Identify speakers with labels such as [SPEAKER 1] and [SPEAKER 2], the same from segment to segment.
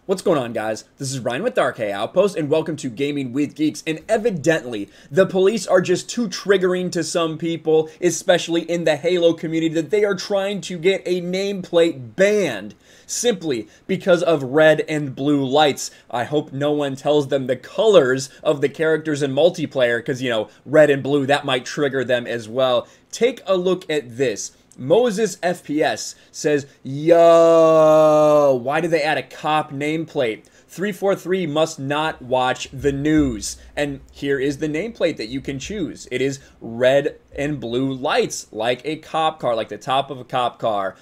[SPEAKER 1] What's going on, guys? This is Ryan with Dark Hay Outpost, and welcome to Gaming with Geeks. And evidently, the police are just too triggering to some people, especially in the Halo community, that they are trying to get a nameplate banned simply because of red and blue lights. I hope no one tells them the colors of the characters in multiplayer, because, you know, red and blue, that might trigger them as well. Take a look at this. Moses FPS says, yo, why did they add a cop nameplate? 343 must not watch the news. And here is the nameplate that you can choose. It is red and blue lights, like a cop car, like the top of a cop car.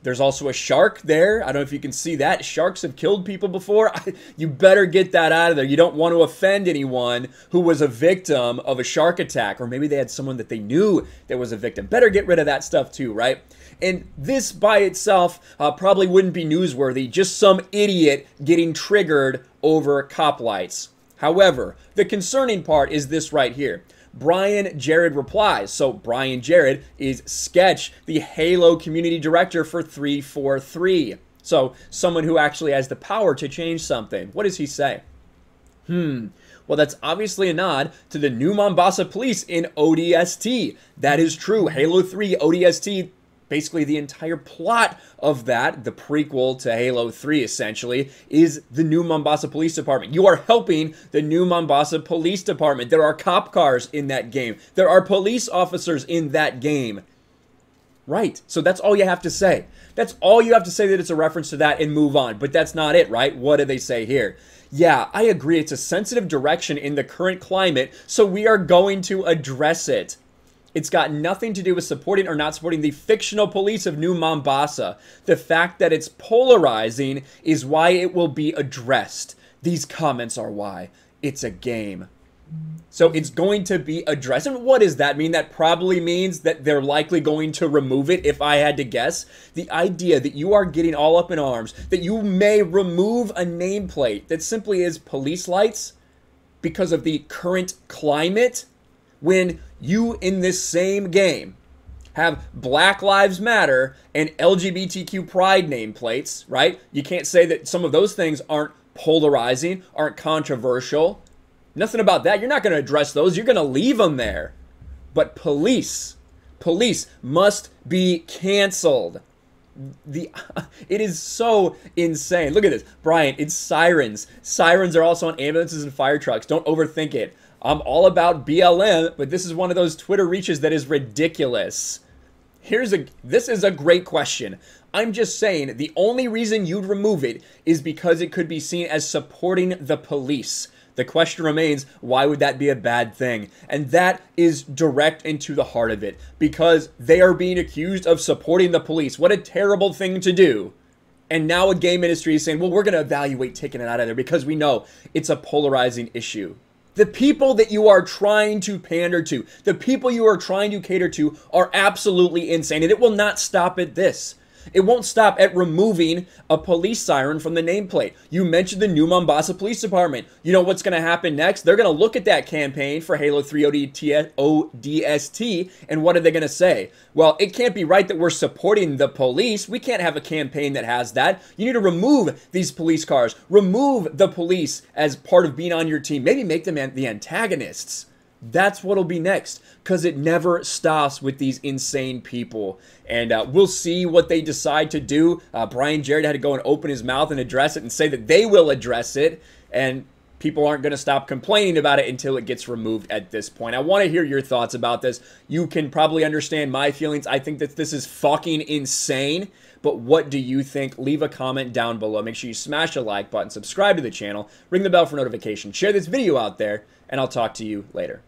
[SPEAKER 1] There's also a shark there. I don't know if you can see that. Sharks have killed people before. You better get that out of there. You don't want to offend anyone who was a victim of a shark attack. Or maybe they had someone that they knew that was a victim. Better get rid of that stuff too, right? And this by itself probably wouldn't be newsworthy. Just some idiot getting triggered over cop lights. However, the concerning part is this right here. Brian Jared replies. So Brian Jared is Sketch, the Halo community director for 343. So someone who actually has the power to change something. What does he say? Well, that's obviously a nod to the new Mombasa police in ODST. That is true. Halo 3 ODST, basically the entire plot of that, the prequel to Halo 3 essentially, is the new Mombasa Police Department. You are helping the new Mombasa Police Department. There are cop cars in that game. There are police officers in that game. Right, so that's all you have to say. That's all you have to say, that it's a reference to that, and move on. But that's not it, right? What do they say here? Yeah, I agree. It's a sensitive direction in the current climate, so we are going to address it. It's got nothing to do with supporting or not supporting the fictional police of New Mombasa. The fact that it's polarizing is why it will be addressed. These comments are why. It's a game. So it's going to be addressed. And what does that mean? That probably means that they're likely going to remove it, if I had to guess. The idea that you are getting all up in arms, that you may remove a nameplate that simply is police lights because of the current climate, when you in this same game have Black Lives Matter and LGBTQ pride nameplates, right? You can't say that some of those things aren't polarizing, aren't controversial. Nothing about that. You're not going to address those. You're going to leave them there. But police must be canceled. It is so insane. Look at this. Brian, it's Sirens. Sirens are also on ambulances and fire trucks. Don't overthink it. I'm all about BLM, but this is one of those Twitter reaches that is ridiculous. This is a great question. I'm just saying the only reason you'd remove it is because it could be seen as supporting the police. The question remains, why would that be a bad thing? And that is direct into the heart of it, because they are being accused of supporting the police. What a terrible thing to do. And now a game industry is saying, well, we're going to evaluate taking it out of there because we know it's a polarizing issue. The people that you are trying to pander to, the people you are trying to cater to are absolutely insane. And it will not stop at this. It won't stop at removing a police siren from the nameplate. You mentioned the new Mombasa Police Department. You know what's going to happen next? They're going to look at that campaign for Halo 3 ODST, and what are they going to say? Well, it can't be right that we're supporting the police. We can't have a campaign that has that. You need to remove these police cars. Remove the police as part of being on your team. Maybe make them the antagonists. That's what'll be next, because it never stops with these insane people. And we'll see what they decide to do. Brian Jared had to go and open his mouth and address it and say that they will address it. And people aren't going to stop complaining about it until it gets removed at this point. I want to hear your thoughts about this. You can probably understand my feelings. I think that this is fucking insane. But what do you think? Leave a comment down below. Make sure you smash the like button, subscribe to the channel, ring the bell for notifications, share this video out there, and I'll talk to you later.